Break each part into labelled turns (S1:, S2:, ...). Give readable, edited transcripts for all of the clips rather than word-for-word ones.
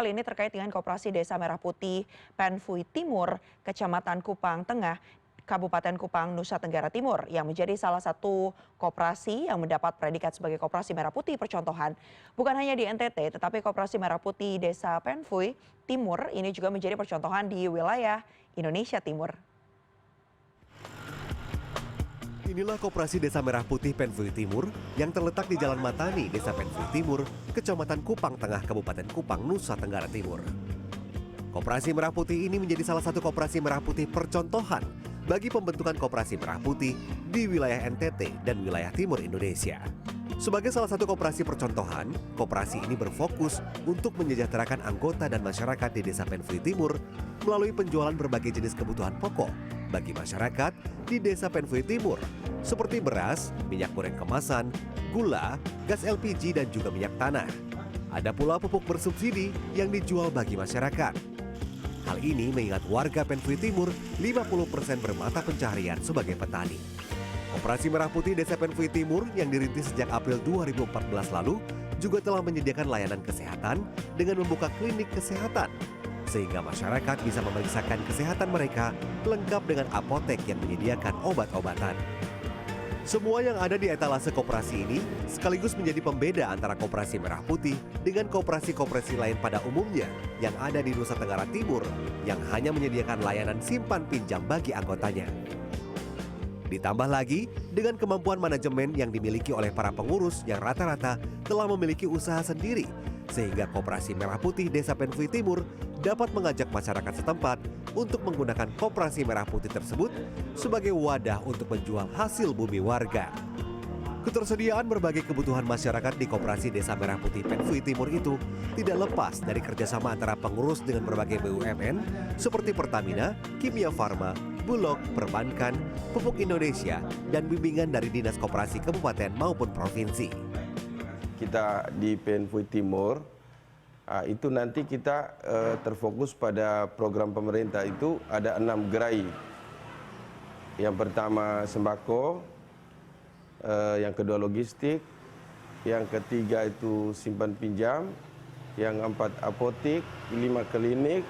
S1: kali ini terkait dengan Koperasi Desa Merah Putih Penfui Timur, Kecamatan Kupang Tengah, Kabupaten Kupang, Nusa Tenggara Timur yang menjadi salah satu koperasi yang mendapat predikat sebagai Koperasi Merah Putih percontohan. Bukan hanya di NTT, tetapi Koperasi Merah Putih Desa Penfui Timur ini juga menjadi percontohan di wilayah Indonesia Timur.
S2: Inilah Koperasi Desa Merah Putih Penfui Timur yang terletak di Jalan Matani, Desa Penfui Timur, Kecamatan Kupang Tengah, Kabupaten Kupang, Nusa Tenggara Timur. Koperasi Merah Putih ini menjadi salah satu koperasi merah putih percontohan bagi pembentukan koperasi merah putih di wilayah NTT dan wilayah timur Indonesia. Sebagai salah satu koperasi percontohan, koperasi ini berfokus untuk menyejahterakan anggota dan masyarakat di Desa Penfui Timur melalui penjualan berbagai jenis kebutuhan pokok bagi masyarakat di Desa Penfui Timur, seperti beras, minyak goreng kemasan, gula, gas LPG, dan juga minyak tanah. Ada pula pupuk bersubsidi yang dijual bagi masyarakat. Hal ini mengingat warga Penfui Timur 50% bermata pencaharian sebagai petani. Koperasi Merah Putih Desa Penfui Timur yang dirintis sejak April 2014 lalu juga telah menyediakan layanan kesehatan dengan membuka klinik kesehatan, sehingga masyarakat bisa memeriksakan kesehatan mereka lengkap dengan apotek yang menyediakan obat-obatan. Semua yang ada di etalase koperasi ini sekaligus menjadi pembeda antara Koperasi Merah Putih dengan koperasi-koperasi lain pada umumnya yang ada di Nusa Tenggara Timur yang hanya menyediakan layanan simpan pinjam bagi anggotanya. Ditambah lagi dengan kemampuan manajemen yang dimiliki oleh para pengurus yang rata-rata telah memiliki usaha sendiri, sehingga Koperasi Merah Putih Desa Penfui Timur dapat mengajak masyarakat setempat untuk menggunakan Koperasi Merah Putih tersebut sebagai wadah untuk menjual hasil bumi warga. Ketersediaan berbagai kebutuhan masyarakat di Koperasi Desa Merah Putih Penfui Timur itu tidak lepas dari kerjasama antara pengurus dengan berbagai BUMN seperti Pertamina, Kimia Farma, Bulog, Perbankan, Pupuk Indonesia, dan bimbingan dari Dinas Koperasi Kabupaten maupun Provinsi.
S3: Kita di Penfui Timur, itu nanti kita terfokus pada program pemerintah itu ada 6 gerai. Yang pertama sembako, yang kedua logistik, yang ketiga itu simpan pinjam, yang 4 apotik, 5 klinik,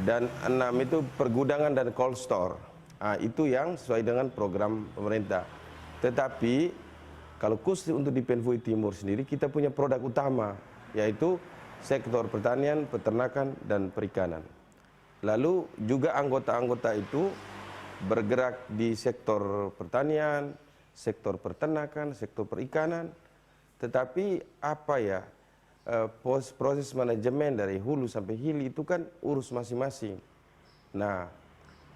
S3: dan 6 itu pergudangan dan cold store. Itu yang sesuai dengan program pemerintah. Tetapi kalau khusus untuk di Penfui Timur sendiri kita punya produk utama, yaitu sektor pertanian, peternakan, dan perikanan. Lalu juga anggota-anggota itu bergerak di sektor pertanian, sektor peternakan, sektor perikanan. Tetapi proses manajemen dari hulu sampai hilir itu kan urus masing-masing. Nah,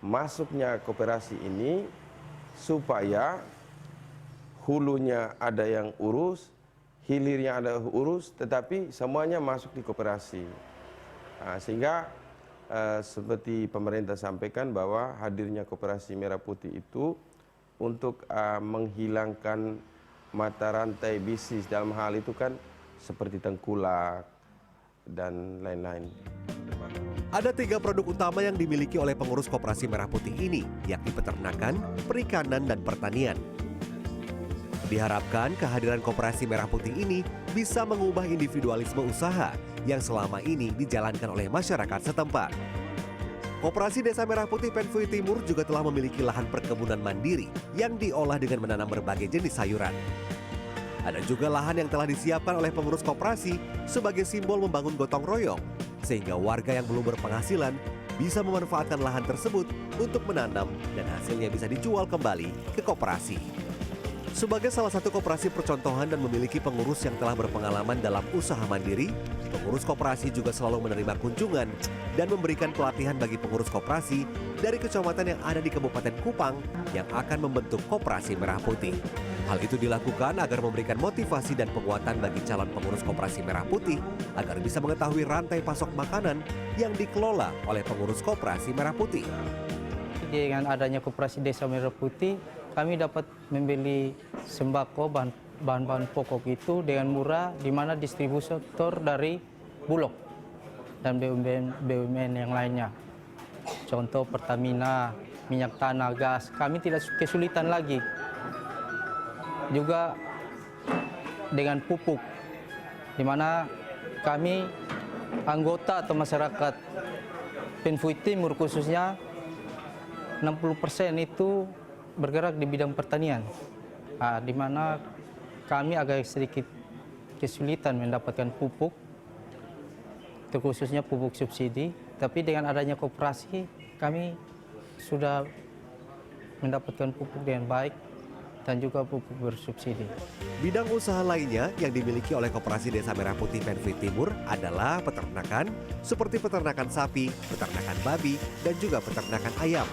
S3: masuknya koperasi ini supaya hulunya ada yang urus, hilirnya ada urus, tetapi semuanya masuk di koperasi. Sehingga seperti pemerintah sampaikan bahwa hadirnya Koperasi Merah Putih itu untuk menghilangkan mata rantai bisnis, dalam hal itu kan seperti tengkulak dan lain-lain.
S2: Ada 3 produk utama yang dimiliki oleh pengurus Koperasi Merah Putih ini, yakni peternakan, perikanan, dan pertanian. Diharapkan kehadiran Koperasi Merah Putih ini bisa mengubah individualisme usaha yang selama ini dijalankan oleh masyarakat setempat. Koperasi Desa Merah Putih Penfui Timur juga telah memiliki lahan perkebunan mandiri yang diolah dengan menanam berbagai jenis sayuran. Ada juga lahan yang telah disiapkan oleh pengurus koperasi sebagai simbol membangun gotong royong, sehingga warga yang belum berpenghasilan bisa memanfaatkan lahan tersebut untuk menanam dan hasilnya bisa dijual kembali ke koperasi. Sebagai salah satu koperasi percontohan dan memiliki pengurus yang telah berpengalaman dalam usaha mandiri, pengurus koperasi juga selalu menerima kunjungan dan memberikan pelatihan bagi pengurus koperasi dari kecamatan yang ada di Kabupaten Kupang yang akan membentuk Koperasi Merah Putih. Hal itu dilakukan agar memberikan motivasi dan penguatan bagi calon pengurus Koperasi Merah Putih agar bisa mengetahui rantai pasok makanan yang dikelola oleh pengurus Koperasi Merah Putih.
S4: Dengan adanya Koperasi Desa Merah Putih, kami dapat membeli sembako, bahan-bahan pokok itu dengan murah, di mana distributor dari Bulog dan BUMN yang lainnya. Contoh Pertamina, minyak tanah, gas, kami tidak kesulitan lagi. Juga dengan pupuk, di mana kami anggota atau masyarakat Penfui Timur khususnya 60% itu bergerak di bidang pertanian, di mana kami agak sedikit kesulitan mendapatkan pupuk, terkhususnya pupuk subsidi. Tapi dengan adanya koperasi, kami sudah mendapatkan pupuk dengan baik dan juga pupuk bersubsidi.
S2: Bidang usaha lainnya yang dimiliki oleh Koperasi Desa Merah Putih Penfui Timur adalah peternakan, seperti peternakan sapi, peternakan babi, dan juga peternakan ayam.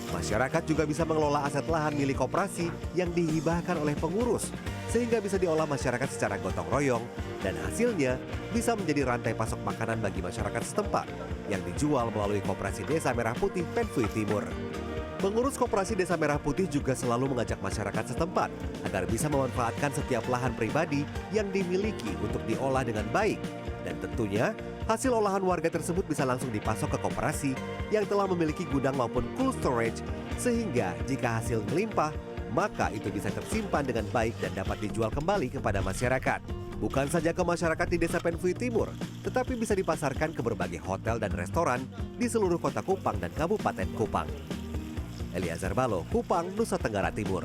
S2: Masyarakat juga bisa mengelola aset lahan milik koperasi yang dihibahkan oleh pengurus, sehingga bisa diolah masyarakat secara gotong royong, dan hasilnya bisa menjadi rantai pasok makanan bagi masyarakat setempat yang dijual melalui Koperasi Desa Merah Putih Penfui Timur. Pengurus Koperasi Desa Merah Putih juga selalu mengajak masyarakat setempat agar bisa memanfaatkan setiap lahan pribadi yang dimiliki untuk diolah dengan baik. Dan tentunya hasil olahan warga tersebut bisa langsung dipasok ke koperasi yang telah memiliki gudang maupun cold storage, sehingga jika hasil melimpah, maka itu bisa tersimpan dengan baik dan dapat dijual kembali kepada masyarakat. Bukan saja ke masyarakat di Desa Penfui Timur, tetapi bisa dipasarkan ke berbagai hotel dan restoran di seluruh kota Kupang dan Kabupaten Kupang. Eliazar Balo, Kupang, Nusa Tenggara Timur.